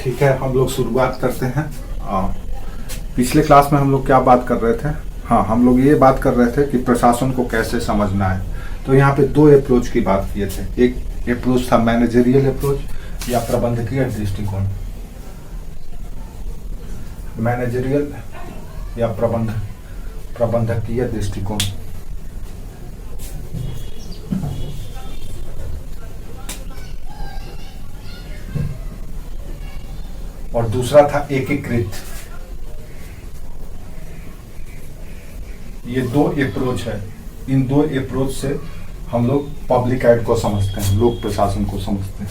ठीक है, हम लोग शुरुआत करते हैं। पिछले क्लास में हम लोग क्या बात कर रहे थे? हाँ, हम लोग ये बात कर रहे थे कि प्रशासन को कैसे समझना है। तो यहाँ पे दो अप्रोच की बात किए थे। एक अप्रोच था मैनेजरियल अप्रोच या प्रबंधकीय दृष्टिकोण, मैनेजरियल या प्रबंधकीय दृष्टिकोण। और दूसरा था एकीकृत। ये दो अप्रोच है। इन दो अप्रोच से हम लोग पब्लिक एड को समझते हैं, लोक प्रशासन को समझते हैं,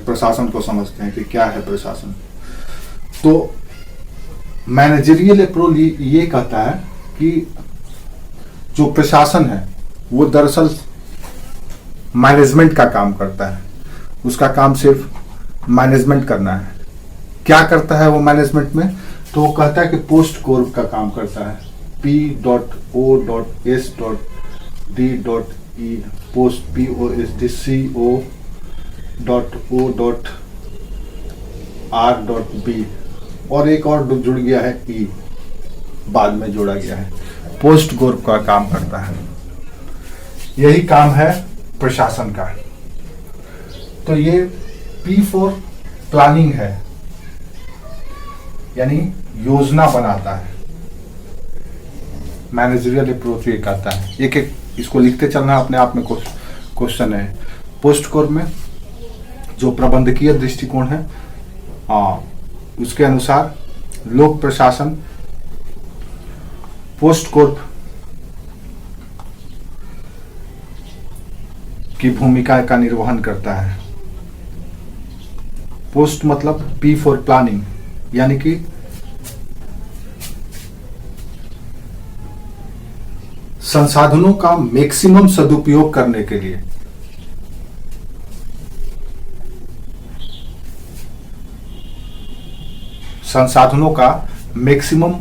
प्रशासन को समझते हैं कि क्या है प्रशासन। तो मैनेजरियल अप्रोच ये कहता है कि जो प्रशासन है वो दरअसल मैनेजमेंट का काम करता है। उसका काम सिर्फ मैनेजमेंट करना है। क्या करता है वो मैनेजमेंट में? तो वो कहता है कि पोस्ट कोर का काम करता है। P.O.S.D.E पोस्ट POSTCO.O.R.B और एक और जुड़ गया है E, बाद में जोड़ा गया है। पोस्ट कोर का काम करता है। यही काम है प्रशासन का। तो ये P फॉर प्लानिंग है, यानी योजना बनाता है। मैनेजरियल अप्रोच ये कहता है। एक एक इसको लिखते चलना अपने आप में क्वेश्चन है। पोस्ट कोर में जो प्रबंधकीय दृष्टिकोण है, उसके अनुसार लोक प्रशासन पोस्ट कोर की भूमिका का निर्वहन करता है। पोस्ट मतलब P फॉर प्लानिंग, यानी कि संसाधनों का मैक्सिमम सदुपयोग करने के लिए संसाधनों का मैक्सिमम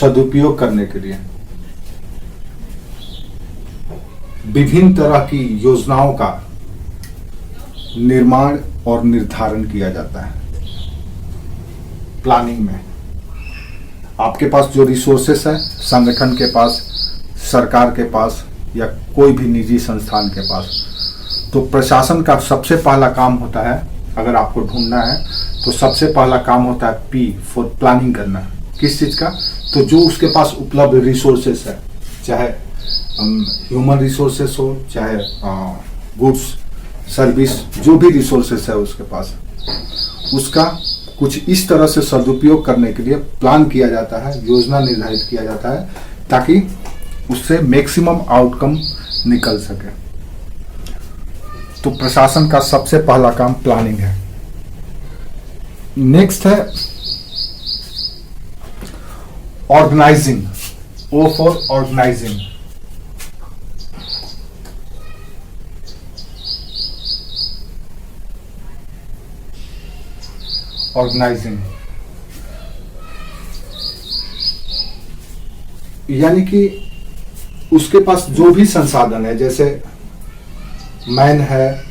सदुपयोग करने के लिए विभिन्न तरह की योजनाओं का निर्माण और निर्धारण किया जाता है। प्लानिंग में आपके पास जो रिसोर्सेस है, संगठन के पास, सरकार के पास या कोई भी निजी संस्थान के पास, तो प्रशासन का सबसे पहला काम होता है, अगर आपको ढूंढना है तो सबसे पहला काम होता है P फॉर प्लानिंग करना। किस चीज का? तो जो उसके पास उपलब्ध रिसोर्सेस है, चाहे ह्यूमन रिसोर्सेस हो, चाहे गुड्स सर्विस, जो भी रिसोर्सेस है उसके पास, उसका कुछ इस तरह से सदुपयोग करने के लिए प्लान किया जाता है, योजना निर्धारित किया जाता है, ताकि उससे मैक्सिमम आउटकम निकल सके। तो प्रशासन का सबसे पहला काम प्लानिंग है। नेक्स्ट है organising, O for organising. Organising यानी कि उसके पास जो भी संसाधन है, जैसे मैन है,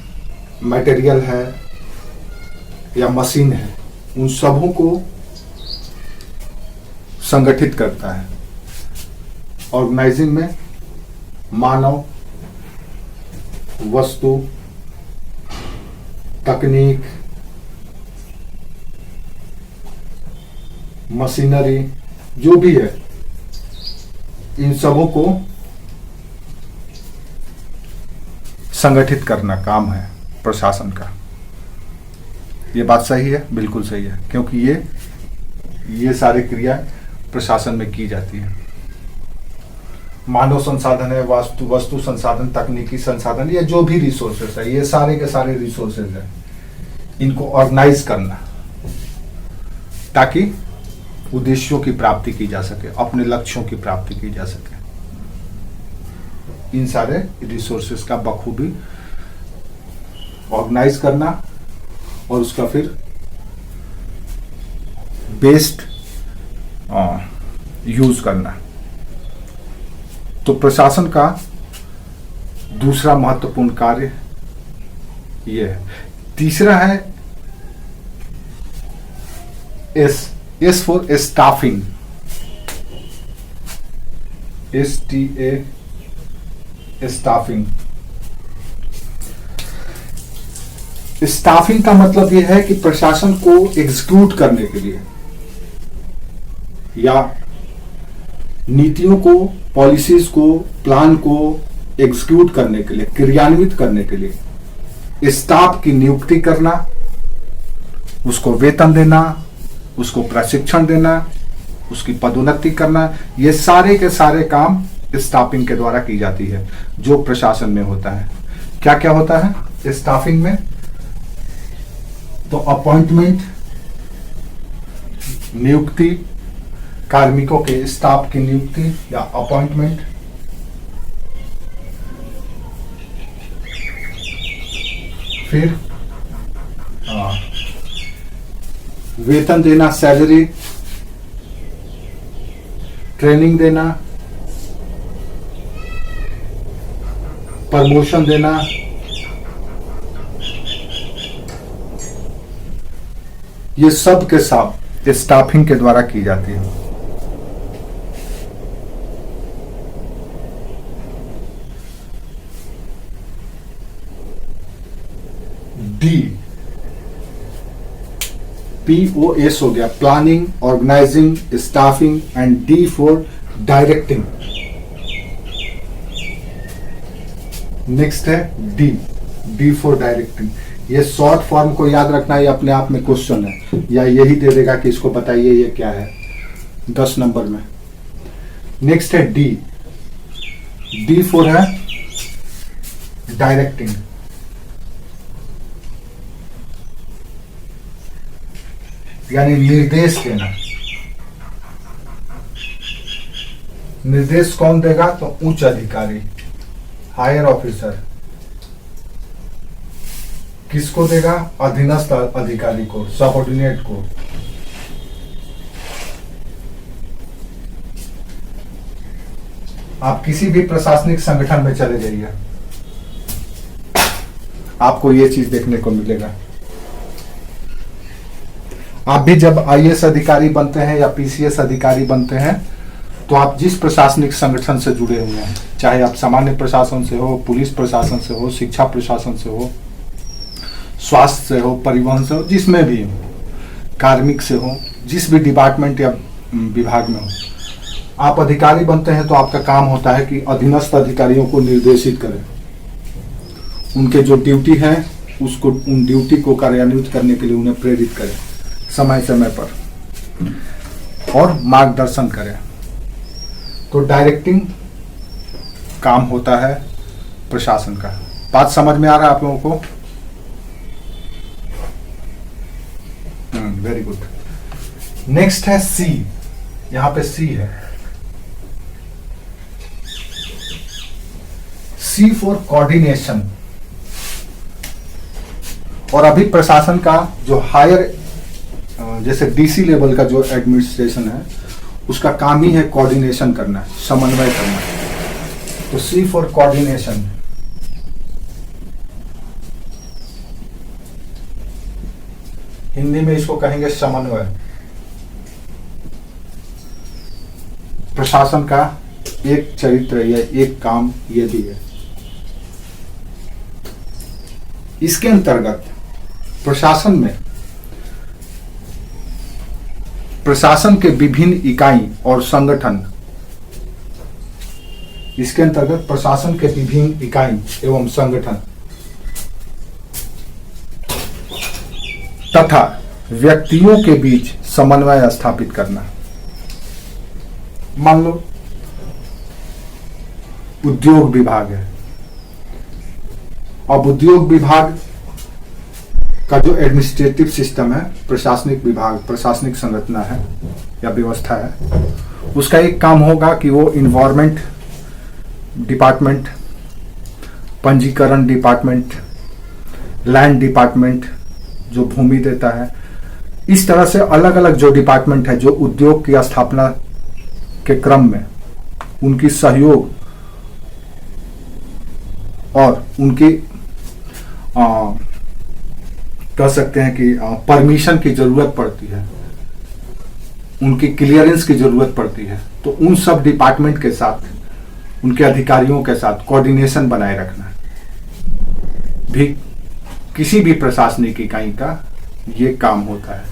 मटेरियल है या मशीन है, उन सबों को संगठित करता है। ऑर्गेनाइजिंग में मानव, वस्तु, तकनीक, मशीनरी, जो भी है, इन सबों को संगठित करना काम है प्रशासन का। ये बात सही है? बिल्कुल सही है, क्योंकि ये सारी क्रियाएं प्रशासन में की जाती है। मानव संसाधन है, वस्तु संसाधन, तकनीकी संसाधन, ये जो भी रिसोर्सेस है, ये सारे के सारे रिसोर्सेज है, इनको ऑर्गेनाइज करना ताकि उद्देश्यों की प्राप्ति की जा सके, अपने लक्ष्यों की प्राप्ति की जा सके। इन सारे रिसोर्सेस का बखूबी ऑर्गेनाइज करना और उसका फिर बेस्ट यूज करना। तो प्रशासन का दूसरा महत्वपूर्ण कार्य ये है। तीसरा है S for staffing, STA staffing. Staffing का मतलब यह है कि प्रशासन को एग्जीक्यूट करने के लिए या नीतियों को, पॉलिसीज को, प्लान को एग्जीक्यूट करने के लिए, क्रियान्वित करने के लिए स्टाफ की नियुक्ति करना, उसको वेतन देना, उसको प्रशिक्षण देना, उसकी पदोन्नति करना, ये सारे के सारे काम स्टाफिंग के द्वारा की जाती है जो प्रशासन में होता है। क्या क्या होता है स्टाफिंग में? तो अपॉइंटमेंट, नियुक्ति, कार्मिकों के स्टाफ की नियुक्ति या अपॉइंटमेंट, फिर वेतन देना, सैलरी, ट्रेनिंग देना, प्रमोशन देना, ये सब के सब स्टाफिंग के द्वारा की जाती है। डी, POS हो गया, planning, organising, staffing, and D for directing. Next है D फॉर डायरेक्टिंग। ये शॉर्ट फॉर्म को याद रखना, ये अपने आप में क्वेश्चन है, या यही दे देगा कि इसको बताइए ये क्या है 10 नंबर में। नेक्स्ट है D फॉर है डायरेक्टिंग। यानी निर्देश देना। निर्देश कौन देगा? तो उच्च अधिकारी, हायर ऑफिसर। किसको देगा? अधीनस्थ अधिकारी को, सबऑर्डिनेट को। आप किसी भी प्रशासनिक संगठन में चले जाइए, आपको ये चीज देखने को मिलेगा। आप भी जब IAS अधिकारी बनते हैं या PCS अधिकारी बनते हैं, तो आप जिस प्रशासनिक संगठन से जुड़े हुए हैं, चाहे आप सामान्य प्रशासन से हो, पुलिस प्रशासन से हो, शिक्षा प्रशासन से हो, स्वास्थ्य से हो, परिवहन से हो, जिसमें भी हो, कार्मिक से हो, जिस भी डिपार्टमेंट या विभाग में हो, आप अधिकारी बनते हैं तो आपका काम होता है कि अधीनस्थ अधिकारियों को निर्देशित करें, उनके जो ड्यूटी है उसको, उन ड्यूटी को कार्यान्वित करने के लिए उन्हें प्रेरित करें समय समय पर, और मार्गदर्शन करें। तो डायरेक्टिंग काम होता है प्रशासन का। बात समझ में आ रहा है आप लोगों को? Very good. नेक्स्ट है C। यहां पे C है, C फॉर कोऑर्डिनेशन। और अभी प्रशासन का जो हायर, जैसे DC लेवल का जो एडमिनिस्ट्रेशन है, उसका काम ही है कोऑर्डिनेशन करना, समन्वय करना। तो C फॉर कोऑर्डिनेशन। हिंदी में इसको कहेंगे समन्वय। प्रशासन का एक चरित्र या एक काम ये भी है। इसके अंतर्गत प्रशासन में प्रशासन के विभिन्न इकाई और संगठन, इसके अंतर्गत प्रशासन के विभिन्न इकाई एवं संगठन तथा व्यक्तियों के बीच समन्वय स्थापित करना। मान लो उद्योग विभाग है, अब उद्योग विभाग का जो एडमिनिस्ट्रेटिव सिस्टम है, प्रशासनिक विभाग, प्रशासनिक संरचना है या व्यवस्था है, उसका एक काम होगा कि वो इन्वायरमेंट डिपार्टमेंट, पंजीकरण डिपार्टमेंट, लैंड डिपार्टमेंट जो भूमि देता है, इस तरह से अलग अलग जो डिपार्टमेंट है जो उद्योग की स्थापना के क्रम में उनकी सहयोग और उनकी कह सकते हैं कि परमिशन की जरूरत पड़ती है, उनकी क्लियरेंस की जरूरत पड़ती है, तो उन सब डिपार्टमेंट के साथ, उनके अधिकारियों के साथ कोऑर्डिनेशन बनाए रखना भी किसी भी प्रशासनिक इकाई का ये काम होता है।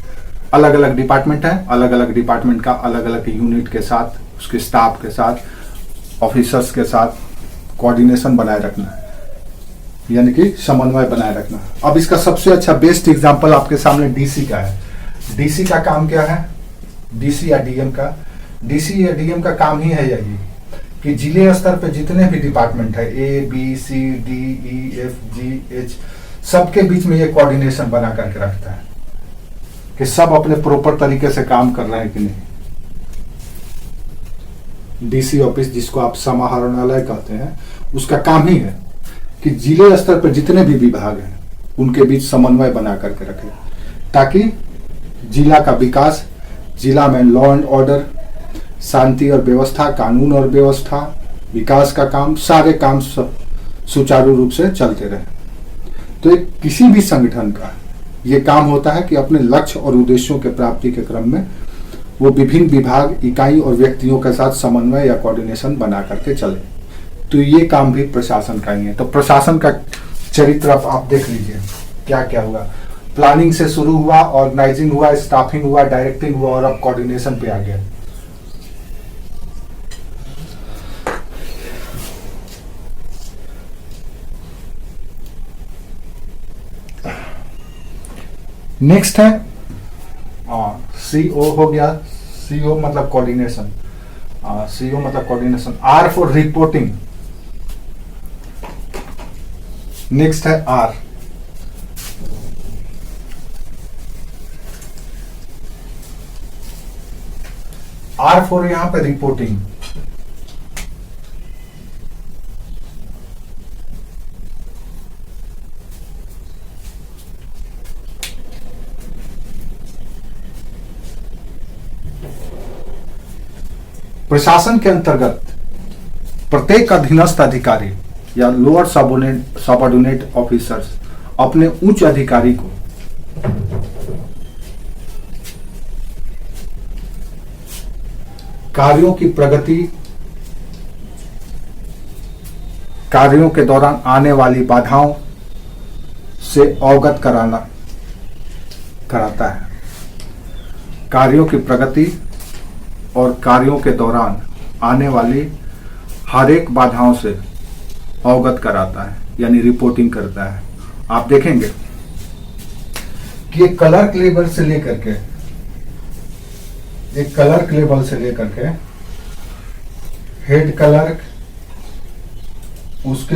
अलग अलग डिपार्टमेंट है, अलग अलग डिपार्टमेंट का अलग अलग यूनिट के साथ, उसके स्टाफ के साथ, ऑफिसर्स के साथ कोऑर्डिनेशन बनाए रखना है, यानी कि समन्वय बनाए रखना। अब इसका सबसे अच्छा बेस्ट एग्जांपल आपके सामने डीसी का है। डीसी का काम क्या है? डीसी या डीएम का काम ही है यही कि जिले स्तर पे जितने भी डिपार्टमेंट है, A B C D E F G H, सबके बीच में ये कोऑर्डिनेशन बना करके रखता है कि सब अपने प्रॉपर तरीके से काम कर रहे हैं कि नहीं। डीसी ऑफिस, जिसको आप समाहरणालय कहते हैं, उसका काम ही है कि जिले स्तर पर जितने भी विभाग हैं उनके बीच समन्वय बना करके रखे, ताकि जिला का विकास, जिला में लॉ एंड ऑर्डर, शांति और व्यवस्था, कानून और व्यवस्था, विकास का काम, सारे काम सुचारू रूप से चलते रहे। तो एक किसी भी संगठन का ये काम होता है कि अपने लक्ष्य और उद्देश्यों के प्राप्ति के क्रम में वो विभिन्न विभाग, इकाई और व्यक्तियों के साथ समन्वय या कोऑर्डिनेशन बना करके चले। तो ये काम भी प्रशासन का ही है। तो प्रशासन का चरित्र आप देख लीजिए क्या क्या हुआ। प्लानिंग से शुरू हुआ, ऑर्गेनाइजिंग हुआ, स्टाफिंग हुआ, डायरेक्टिंग हुआ और अब कोऑर्डिनेशन पे आ गया। नेक्स्ट है सीओ हो गया। सीओ मतलब कोऑर्डिनेशन, सीओ मतलब coordination. R for reporting. Next है आर। आर फॉर यहां पे रिपोर्टिंग। प्रशासन के अंतर्गत प्रत्येक अधीनस्थ अधिकारी या लोअर सबऑर्डिनेट ऑफिसर्स अपने उच्च अधिकारी को कार्यों की प्रगति, कार्यों के दौरान आने वाली बाधाओं से अवगत कराता है। कार्यों की प्रगति और कार्यों के दौरान आने वाली हर एक बाधाओं से अवगत कराता है, यानी रिपोर्टिंग करता है। आप देखेंगे कि एक क्लर्क लेवल से लेकर के हेड क्लर्क, उसके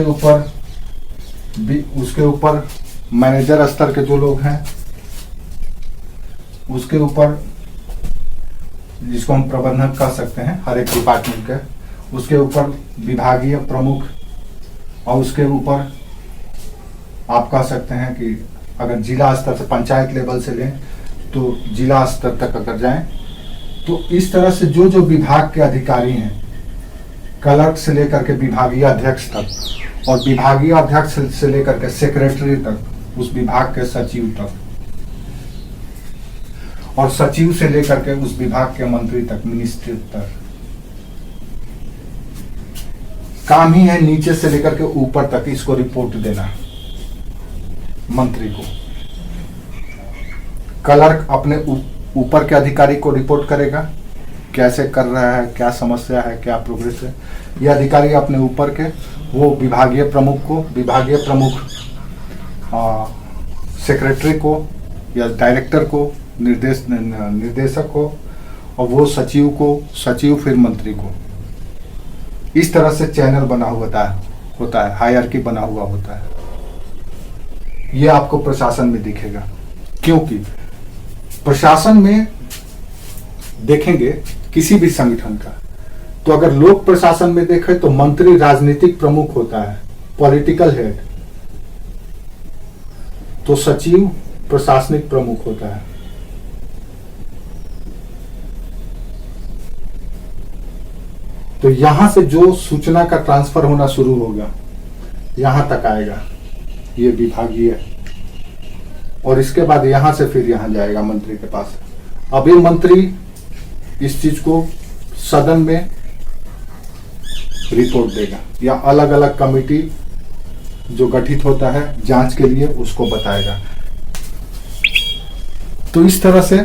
ऊपर मैनेजर स्तर के जो लोग हैं, उसके ऊपर जिसको हम प्रबंधक कह सकते हैं हर एक डिपार्टमेंट के, उसके ऊपर विभागीय प्रमुख, और उसके ऊपर आप कह सकते हैं कि अगर जिला स्तर से, पंचायत लेवल से लें तो जिला स्तर तक अगर जाएं, तो इस तरह से जो जो विभाग के अधिकारी हैं, क्लर्क से लेकर के विभागीय अध्यक्ष तक, और विभागीय अध्यक्ष से लेकर के सेक्रेटरी तक, उस विभाग के सचिव तक, और सचिव से लेकर के उस विभाग के मंत्री तक, मिनिस्टर तक, काम ही है नीचे से लेकर के ऊपर तक इसको रिपोर्ट देना मंत्री को। क्लर्क अपने ऊपर के अधिकारी को रिपोर्ट करेगा, कैसे कर रहा है, क्या समस्या है, क्या प्रोग्रेस है। यह अधिकारी अपने ऊपर के वो विभागीय प्रमुख को, विभागीय प्रमुख सेक्रेटरी को या डायरेक्टर को, निर्देशक को, और वो सचिव को, सचिव फिर मंत्री को। इस तरह से चैनल बना होता है, हायरार्की बना हुआ होता है। ये आपको प्रशासन में दिखेगा, क्योंकि प्रशासन में देखेंगे किसी भी संगठन का, तो अगर लोक प्रशासन में देखें तो मंत्री राजनीतिक प्रमुख होता है, पॉलिटिकल हेड, तो सचिव प्रशासनिक प्रमुख होता है। तो यहां से जो सूचना का ट्रांसफर होना शुरू होगा, यहां तक आएगा, ये विभागीय और इसके बाद यहां से फिर यहां जाएगा मंत्री के पास। अब ये मंत्री इस चीज को सदन में रिपोर्ट देगा या अलग अलग कमेटी जो गठित होता है जांच के लिए उसको बताएगा। तो इस तरह से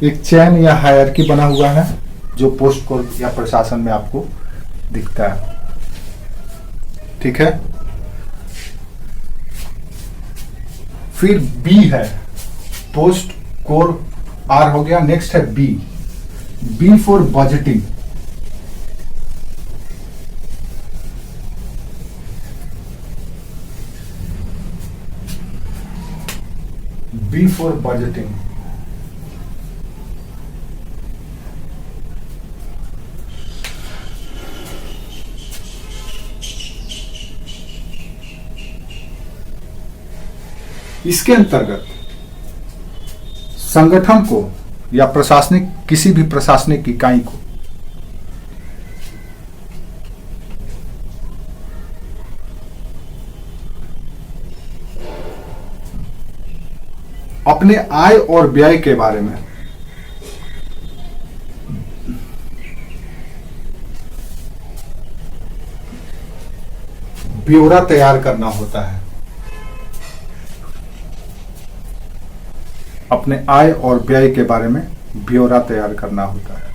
एक चैन या हायरार्की बना हुआ है जो पोस्ट कोर्ट या प्रशासन में आपको दिखता है। ठीक है, फिर बी है पोस्ट कोर, आर हो गया। नेक्स्ट है B, B for budgeting. B for budgeting. इसके अंतर्गत संगठन को या प्रशासनिक किसी भी प्रशासनिक इकाई को अपने आय और व्यय के बारे में ब्यौरा तैयार करना होता है। अपने आय और व्यय के बारे में ब्यौरा तैयार करना होता है।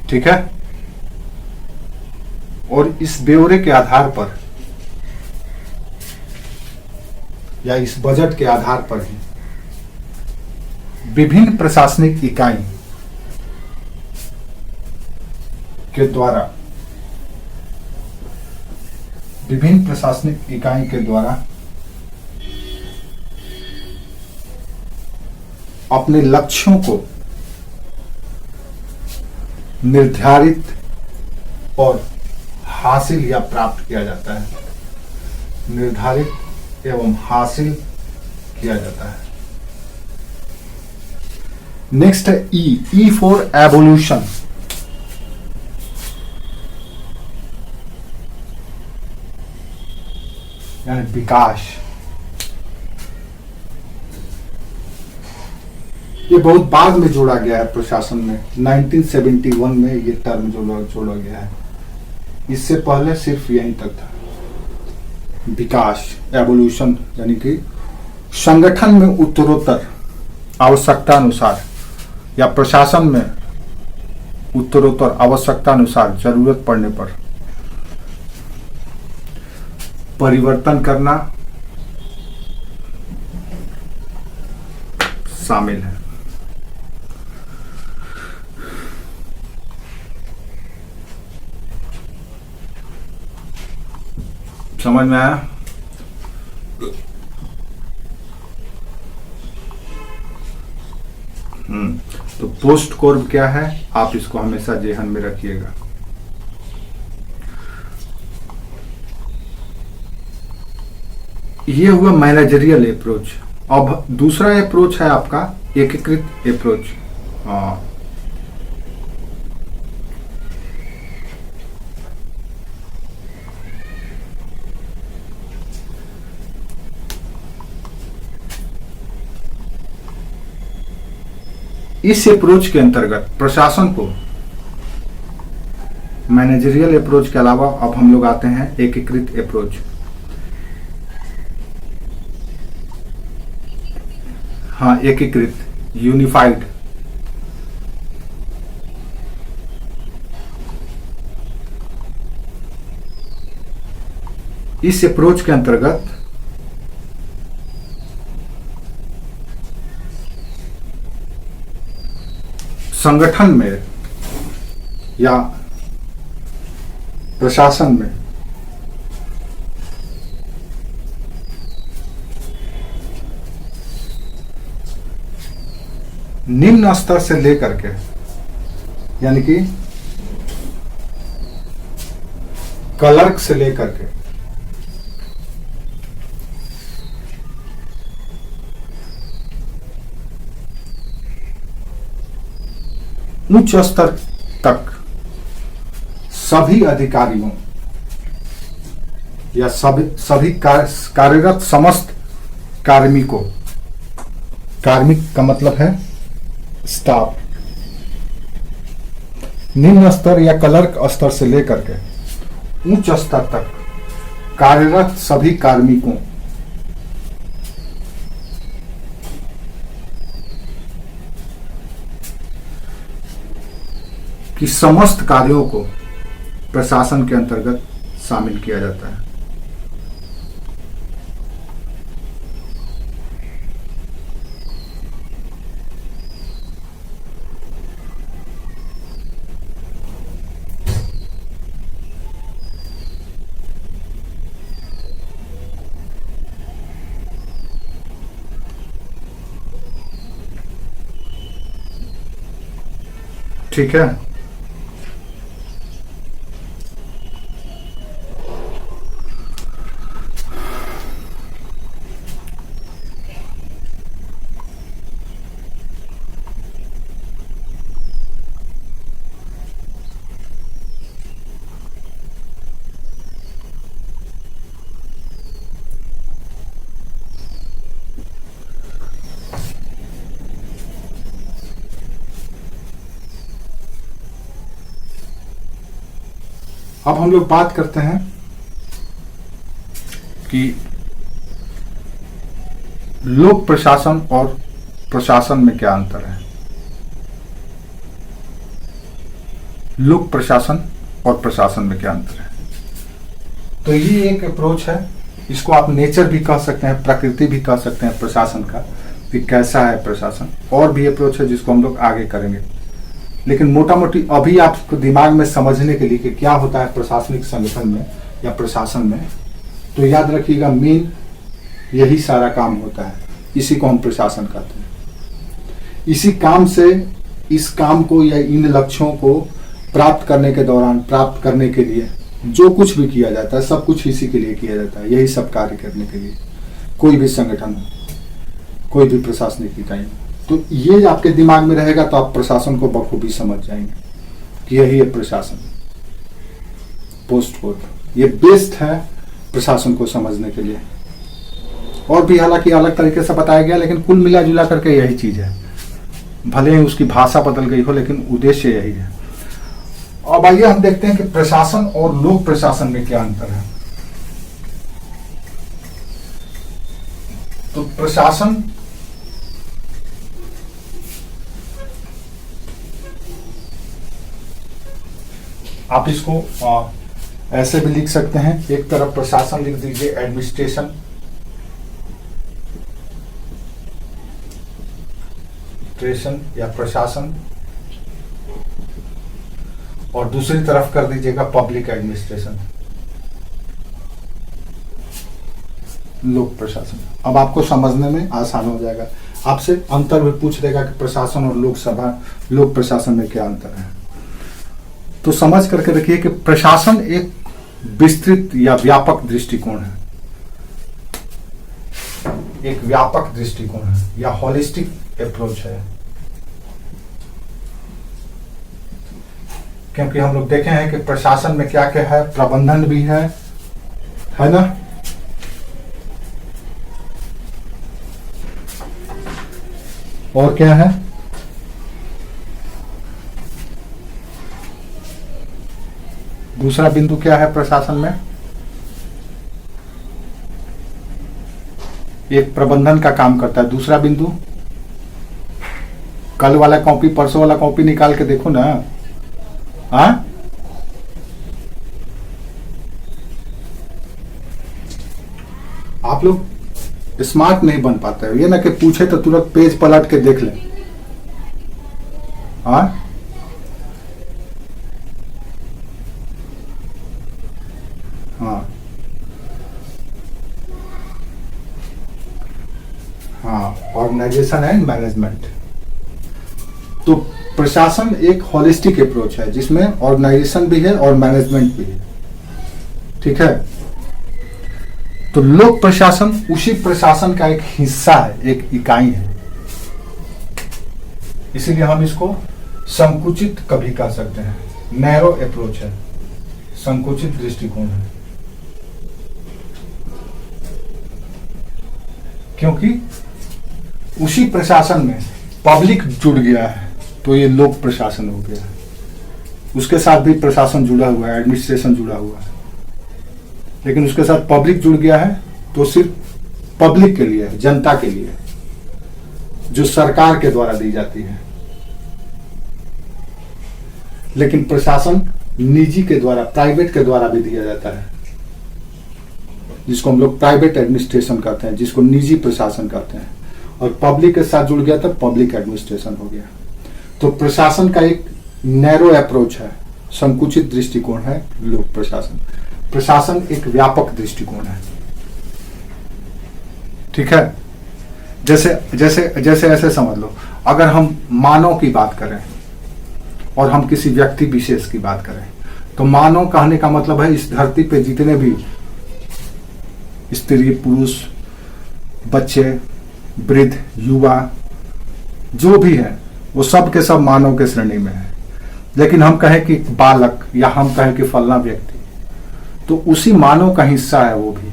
ठीक है, और इस ब्यौरे के आधार पर या इस बजट के आधार पर ही विभिन्न प्रशासनिक इकाई के द्वारा अपने लक्ष्यों को निर्धारित और हासिल या प्राप्त किया जाता है। निर्धारित एवं हासिल किया जाता है। नेक्स्ट है ई फॉर एवोल्यूशन। यानी विकास। ये बहुत बाद में जोड़ा गया है प्रशासन में, 1971 में ये टर्म जोड़ा गया है। इससे पहले सिर्फ यहीं तक था। विकास, एवोल्यूशन, यानी कि संगठन में उत्तरोत्तर आवश्यकता अनुसार या प्रशासन में उत्तरोत्तर आवश्यकता अनुसार जरूरत पड़ने पर परिवर्तन करना शामिल है। समझ में आया? तो पोस्ट कोर्ब क्या है, आप इसको हमेशा जेहन में रखिएगा। ये हुआ मैनेजरियल अप्रोच। अब दूसरा अप्रोच है आपका एकीकृत अप्रोच। इस अप्रोच के अंतर्गत प्रशासन को मैनेजरियल अप्रोच के अलावा अब हम लोग आते हैं एकीकृत अप्रोच। हाँ, एकीकृत, यूनिफाइड। इस अप्रोच के अंतर्गत संगठन में या प्रशासन में निम्न स्तर से लेकर के, यानी कि क्लर्क से लेकर के उच्च स्तर तक सभी अधिकारियों या सभी कार्यरत समस्त कार्मिकों, कार्मिक का मतलब है स्टाफ, निम्न स्तर या क्लर्क स्तर से लेकर के उच्च स्तर तक कार्यरत सभी कार्मिकों की समस्त कार्यों को प्रशासन के अंतर्गत शामिल किया जाता है। ठीक है। अब हम लोग बात करते हैं कि लोक प्रशासन और प्रशासन में क्या अंतर है। लोक प्रशासन और प्रशासन में क्या अंतर है, तो ये एक अप्रोच है। इसको आप नेचर भी कह सकते हैं, प्रकृति भी कह सकते हैं प्रशासन का, कि कैसा है प्रशासन। और भी अप्रोच है जिसको हम लोग आगे करेंगे, लेकिन मोटा मोटी अभी आपको दिमाग में समझने के लिए कि क्या होता है प्रशासनिक संगठन में या प्रशासन में, तो याद रखिएगा मेन यही सारा काम होता है। इसी को हम प्रशासन कहते हैं। इसी काम से इस काम को या इन लक्ष्यों को प्राप्त करने के दौरान, प्राप्त करने के लिए जो कुछ भी किया जाता है, सब कुछ इसी के लिए किया जाता है। यही सब कार्य करने के लिए कोई भी संगठन हो, कोई भी प्रशासनिक इकाई, तो ये आपके दिमाग में रहेगा तो आप प्रशासन को बखूबी समझ जाएंगे कि यही है प्रशासन। पोस्ट कोड ये बेस्ट है प्रशासन को समझने के लिए। और भी हालांकि अलग तरीके से बताया गया, लेकिन कुल मिला जुला करके यही चीज है। भले ही उसकी भाषा बदल गई हो, लेकिन उद्देश्य यही है। अब आइए हम देखते हैं कि प्रशासन और लोक प्रशासन में क्या अंतर है। तो प्रशासन आप इसको ऐसे भी लिख सकते हैं। एक तरफ प्रशासन लिख दीजिए एडमिनिस्ट्रेशन, या प्रशासन, और दूसरी तरफ कर दीजिएगा पब्लिक एडमिनिस्ट्रेशन, लोक प्रशासन। अब आपको समझने में आसान हो जाएगा। आपसे अंतर भी पूछ देगा कि प्रशासन और लोक प्रशासन में क्या अंतर है। तो समझ करके रखिए कि प्रशासन एक विस्तृत या व्यापक दृष्टिकोण है, एक व्यापक दृष्टिकोण है या होलिस्टिक अप्रोच है। क्योंकि हम लोग देखे हैं कि प्रशासन में क्या क्या है, प्रबंधन भी है ना, और क्या है, दूसरा बिंदु क्या है प्रशासन में, एक प्रबंधन का काम करता है। दूसरा बिंदु, कल वाला कॉपी परसों वाला कॉपी निकाल के देखो ना। हाँ, आप लोग स्मार्ट नहीं बन पाते हो। ये ना कि पूछे तो तुरंत पेज पलट के देख ले। हाँ, हाँ, हाँ, ऑर्गेनाइजेशन एंड मैनेजमेंट। तो प्रशासन एक होलिस्टिक अप्रोच है जिसमें ऑर्गेनाइजेशन भी है और मैनेजमेंट भी है। ठीक है। तो लोक प्रशासन उसी प्रशासन का एक हिस्सा है, एक इकाई है। इसीलिए हम इसको संकुचित कभी कह सकते हैं, नैरो अप्रोच है, संकुचित दृष्टिकोण है, क्योंकि उसी प्रशासन में पब्लिक जुड़ गया है तो ये लोक प्रशासन हो गया है। उसके साथ भी प्रशासन जुड़ा हुआ है, एडमिनिस्ट्रेशन जुड़ा हुआ है, लेकिन उसके साथ पब्लिक जुड़ गया है तो सिर्फ पब्लिक के लिए, जनता के लिए, जो सरकार के द्वारा दी जाती है। लेकिन प्रशासन निजी के द्वारा, प्राइवेट के द्वारा भी दिया जाता है, जिसको हम लोग प्राइवेट एडमिनिस्ट्रेशन कहते हैं, जिसको निजी प्रशासन कहते हैं। और पब्लिक के साथ जुड़ गया तो पब्लिक एडमिनिस्ट्रेशन हो गया। तो प्रशासन का एक नैरो अप्रोच है, संकुचित दृष्टिकोण है लोक प्रशासन। प्रशासन एक व्यापक दृष्टिकोण है, ठीक है। जैसे जैसे जैसे ऐसे समझ लो, अगर हम मानव की बात करें और हम किसी व्यक्ति विशेष की बात करें, तो मानव कहने का मतलब है इस धरती पे जितने भी स्त्री, पुरुष, बच्चे, वृद्ध, युवा, जो भी है वो सब के सब मानव के श्रेणी में है। लेकिन हम कहें कि बालक या हम कहें कि फलना व्यक्ति, तो उसी मानव का हिस्सा है वो भी,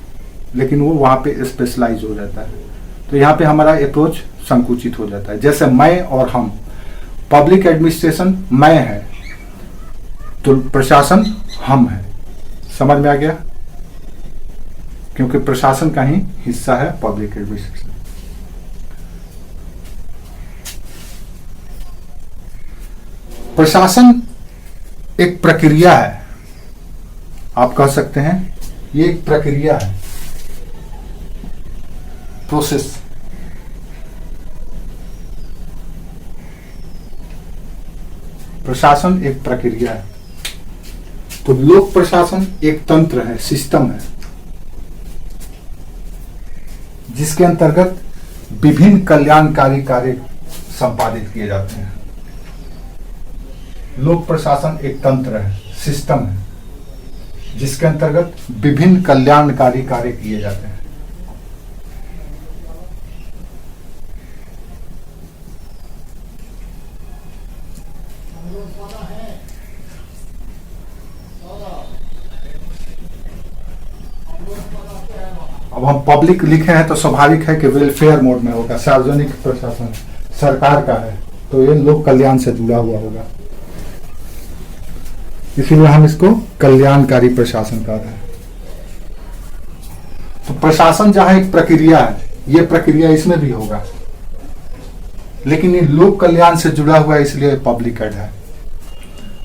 लेकिन वो वहां पे स्पेशलाइज हो जाता है। तो यहाँ पे हमारा अप्रोच संकुचित हो जाता है। जैसे मैं और हम, पब्लिक एडमिनिस्ट्रेशन मैं है तो प्रशासन हम है। समझ में आ गया? क्योंकि प्रशासन का ही हिस्सा है पब्लिक एडमिनिस्ट्रेशन। प्रशासन एक प्रक्रिया है, आप कह सकते हैं ये एक प्रक्रिया है, प्रोसेस। प्रशासन एक प्रक्रिया है। तो लोक प्रशासन एक तंत्र है, सिस्टम है, जिसके अंतर्गत विभिन्न कल्याणकारी कार्य संपादित किए जाते हैं। लोक प्रशासन एक तंत्र है, सिस्टम है, जिसके अंतर्गत विभिन्न कल्याणकारी कार्य किए जाते हैं। अब हम पब्लिक लिखे हैं तो स्वाभाविक है कि वेलफेयर मोड में होगा, सार्वजनिक प्रशासन सरकार का है तो ये लोक कल्याण से जुड़ा हुआ होगा, इसीलिए हम इसको कल्याणकारी प्रशासन कह रहे हैं। तो प्रशासन जहां एक प्रक्रिया है, ये प्रक्रिया इसमें भी होगा, लेकिन ये लोक कल्याण से जुड़ा हुआ है इसलिए पब्लिक एड है।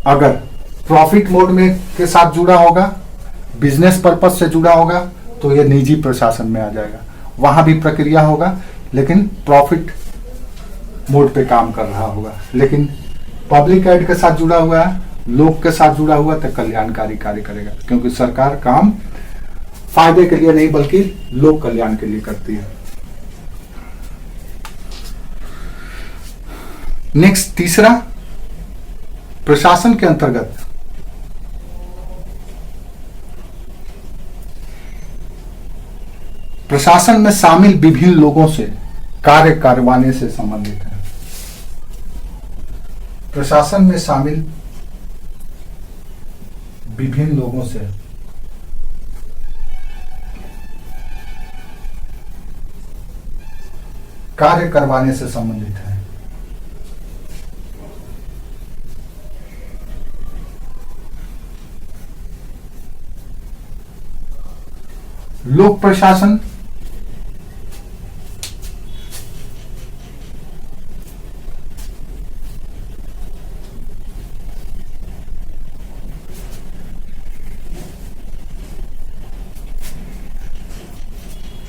अगर प्रॉफिट मोड में के साथ जुड़ा होगा, बिजनेस पर्पस से जुड़ा होगा, तो ये निजी प्रशासन में आ जाएगा। वहां भी प्रक्रिया होगा लेकिन प्रॉफिट मोड पे काम कर रहा होगा। लेकिन पब्लिक एड के साथ जुड़ा हुआ है, लोक के साथ जुड़ा हुआ, तो कल्याणकारी कार्य करेगा, क्योंकि सरकार काम फायदे के लिए नहीं बल्कि लोक कल्याण के लिए करती है। नेक्स्ट, तीसरा, प्रशासन के अंतर्गत प्रशासन में शामिल विभिन्न लोगों से कार्य करवाने से संबंधित है। प्रशासन में शामिल विभिन्न लोगों से कार्य करवाने से संबंधित है। लोक प्रशासन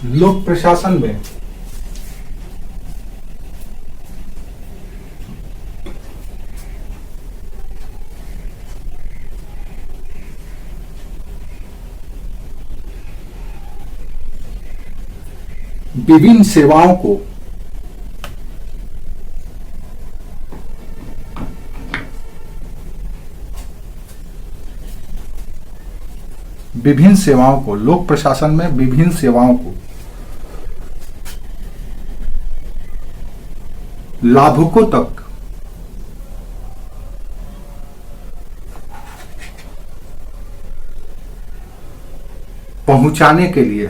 लोक प्रशासन में विभिन्न सेवाओं को लोक प्रशासन में विभिन्न सेवाओं को लाभुकों तक पहुंचाने के लिए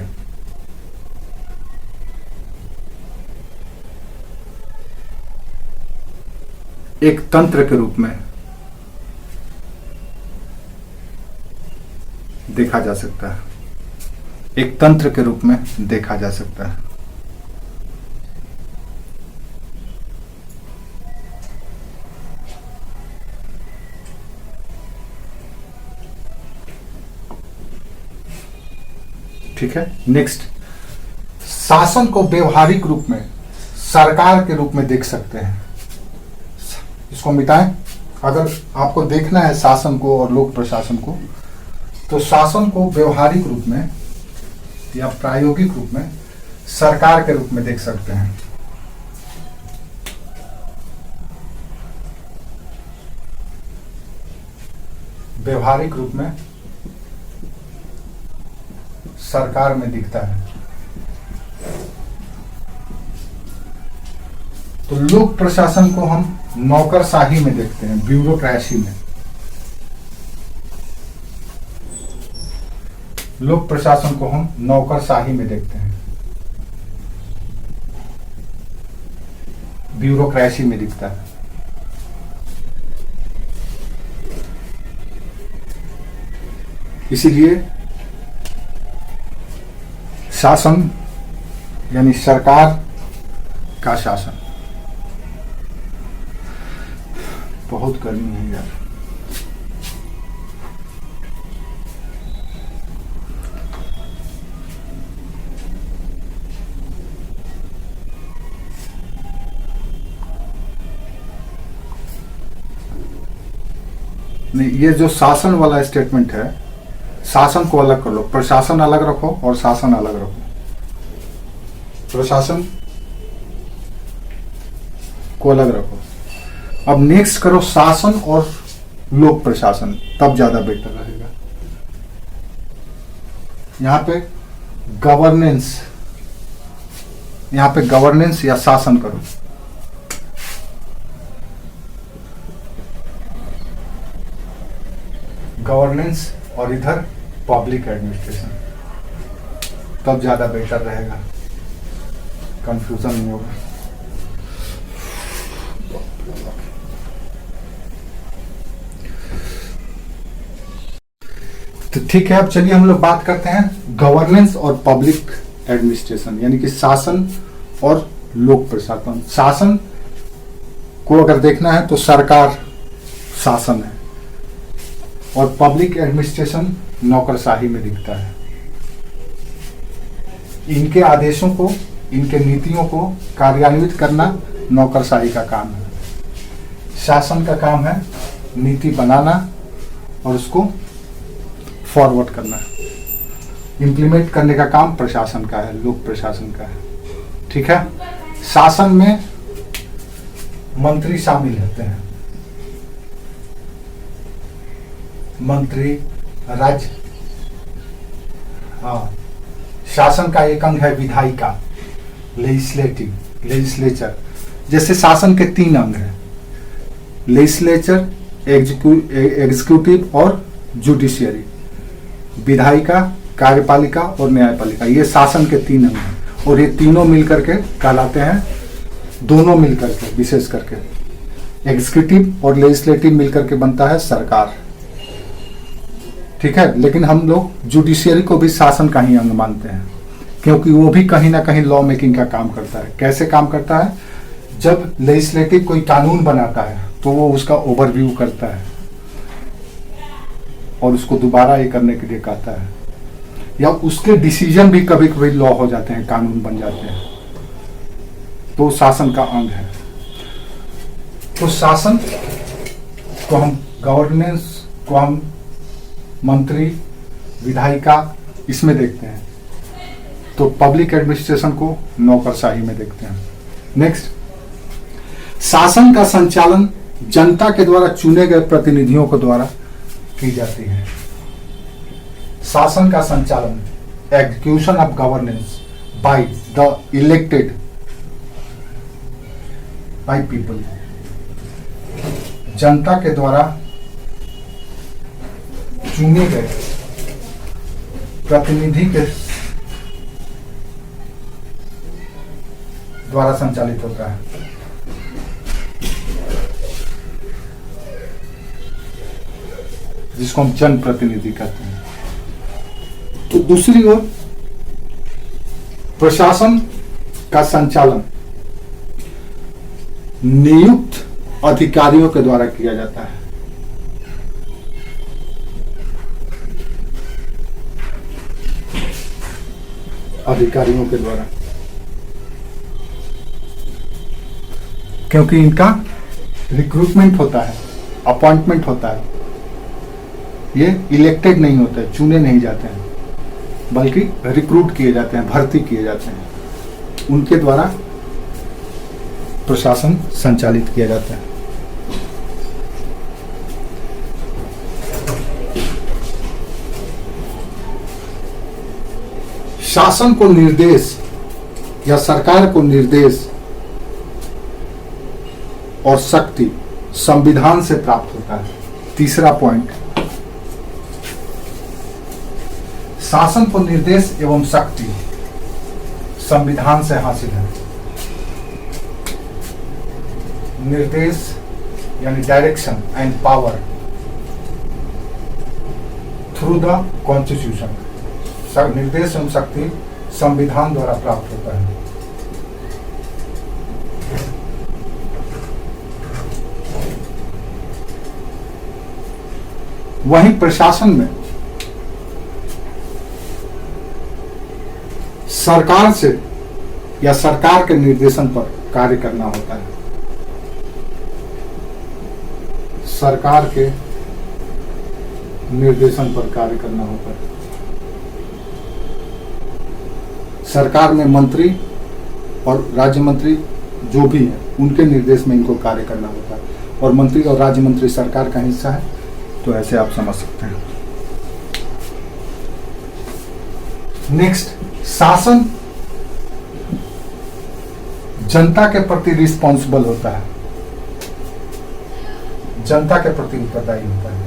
एक तंत्र के रूप में देखा जा सकता है, एक तंत्र के रूप में देखा जा सकता है। ठीक है। नेक्स्ट, शासन को व्यवहारिक रूप में सरकार के रूप में देख सकते हैं। इसको मिटाएं। अगर आपको देखना है शासन को और लोक प्रशासन को, तो शासन को व्यवहारिक रूप में या प्रायोगिक रूप में सरकार के रूप में देख सकते हैं। व्यवहारिक रूप में सरकार में दिखता है। तो लोक प्रशासन को हम नौकरशाही में देखते हैं, ब्यूरोक्रेसी में। लोक प्रशासन को हम नौकरशाही में देखते हैं, ब्यूरोक्रेसी में दिखता है। इसीलिए शासन यानी सरकार का शासन। बहुत गर्मी है यार। नहीं, ये जो शासन वाला स्टेटमेंट है, शासन को अलग कर लो, प्रशासन अलग रखो और शासन अलग रखो। प्रशासन को अलग रखो। अब नेक्स्ट करो शासन और लोक प्रशासन, तब ज्यादा बेटर रहेगा। यहां पे गवर्नेंस, यहां पे गवर्नेंस या शासन करो। गवर्नेंस और इधर पब्लिक एडमिनिस्ट्रेशन, तब ज्यादा बेटर रहेगा, कंफ्यूजन नहीं होगा। तो ठीक है, अब चलिए हम लोग बात करते हैं गवर्नेंस और पब्लिक एडमिनिस्ट्रेशन, यानी कि शासन और लोक प्रशासन। शासन को अगर देखना है तो सरकार शासन है, और पब्लिक एडमिनिस्ट्रेशन नौकरशाही में दिखता है। इनके आदेशों को, इनके नीतियों को कार्यान्वित करना नौकरशाही का काम है। शासन का काम है नीति बनाना और उसको फॉरवर्ड करना। इंप्लीमेंट करने का काम प्रशासन का है, लोक प्रशासन का है। ठीक है। शासन में मंत्री शामिल रहते हैं, मंत्री, राज्य। हाँ, शासन का एक अंग है विधायिका, लेजिस्लेटिव, लेजिस्लेचर। जैसे शासन के 3 अंग हैं, लेजिस्लेचर, एग्जीक्यूटिव और जुडिशियरी। विधायिका, कार्यपालिका और न्यायपालिका, ये शासन के 3 अंग हैं, और ये तीनों मिलकर के कहलाते हैं, दोनों मिलकर के, विशेष करके एग्जीक्यूटिव और लेजिस्लेटिव मिलकर के बनता है सरकार। ठीक है। लेकिन हम लोग जुडिशियरी को भी शासन का ही अंग मानते हैं, क्योंकि वो भी कहीं ना कहीं लॉ मेकिंग का काम करता है। कैसे काम करता है? जब लेजिस्लेटिव कोई कानून बनाता है तो वो उसका ओवरव्यू करता है और उसको दोबारा ये करने के लिए कहता है, या उसके डिसीजन भी कभी कभी लॉ हो जाते हैं, कानून बन जाते हैं, तो शासन का अंग है। तो शासन को हम, गवर्नेंस को हम मंत्री, विधायिका इसमें देखते हैं, तो पब्लिक एडमिनिस्ट्रेशन को नौकरशाही में देखते हैं। नेक्स्ट, शासन का संचालन जनता के द्वारा चुने गए प्रतिनिधियों के द्वारा की जाती है। शासन का संचालन, execution of governance by the elected by people, जनता के द्वारा चुने गए प्रतिनिधि के द्वारा संचालित होता है। जिसको हम जनप्रतिनिधि कहते हैं। तो दूसरी ओर प्रशासन का संचालन नियुक्त अधिकारियों के द्वारा किया जाता है। अधिकारियों के द्वारा, क्योंकि इनका रिक्रूटमेंट होता है, अपॉइंटमेंट होता है। ये इलेक्टेड नहीं होते हैं, चुने नहीं जाते हैं, बल्कि रिक्रूट किए जाते हैं, भर्ती किए जाते हैं। उनके द्वारा प्रशासन संचालित किया जाता है। शासन को निर्देश या सरकार को निर्देश और शक्ति संविधान से प्राप्त होता है। तीसरा पॉइंट, शासन को निर्देश एवं शक्ति संविधान से हासिल है। निर्देश यानी direction and power through the constitution. निर्देश एवं शक्ति संविधान द्वारा प्राप्त होता है। वहीं प्रशासन में सरकार से या सरकार के निर्देशन पर कार्य करना होता है। सरकार के निर्देशन पर कार्य करना होता है। सरकार में मंत्री और राज्य मंत्री जो भी है, उनके निर्देश में इनको कार्य करना होता है। और मंत्री और राज्य मंत्री सरकार का हिस्सा है, तो ऐसे आप समझ सकते हैं। नेक्स्ट, शासन जनता के प्रति रिस्पॉन्सिबल होता है, जनता के प्रति उत्तरदायी होता है।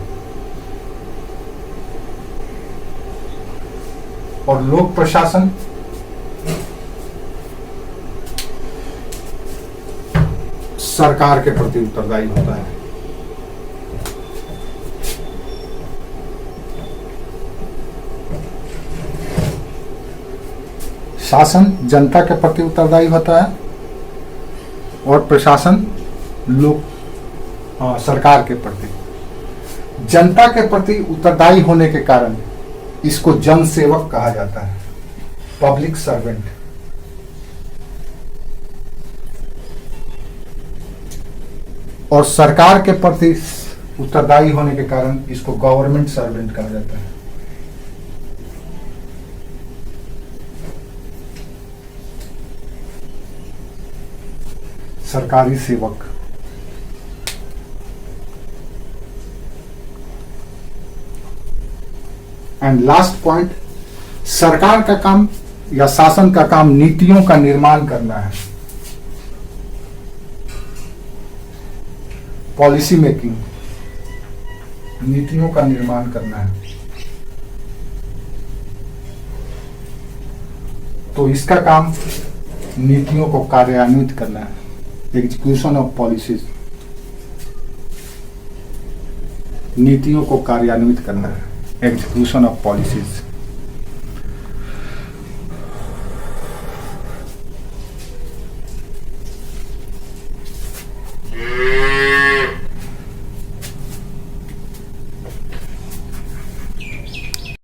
और लोक प्रशासन सरकार के प्रति उत्तरदायी होता है। शासन जनता के प्रति उत्तरदायी होता है और प्रशासन सरकार के प्रति। जनता के प्रति उत्तरदायी होने के कारण इसको जन सेवक कहा जाता है, पब्लिक सर्वेंट। और सरकार के प्रति उत्तरदायी होने के कारण इसको गवर्नमेंट सर्वेंट कहा जाता है। सरकारी सेवक। एंड लास्ट पॉइंट, सरकार का काम या शासन का काम नीतियों का निर्माण करना है, पॉलिसी मेकिंग, नीतियों का निर्माण करना है। तो इसका काम नीतियों को कार्यान्वित करना है, एग्जीक्यूशन ऑफ पॉलिसीज, नीतियों को कार्यान्वित करना है, एग्जीक्यूशन ऑफ पॉलिसीज।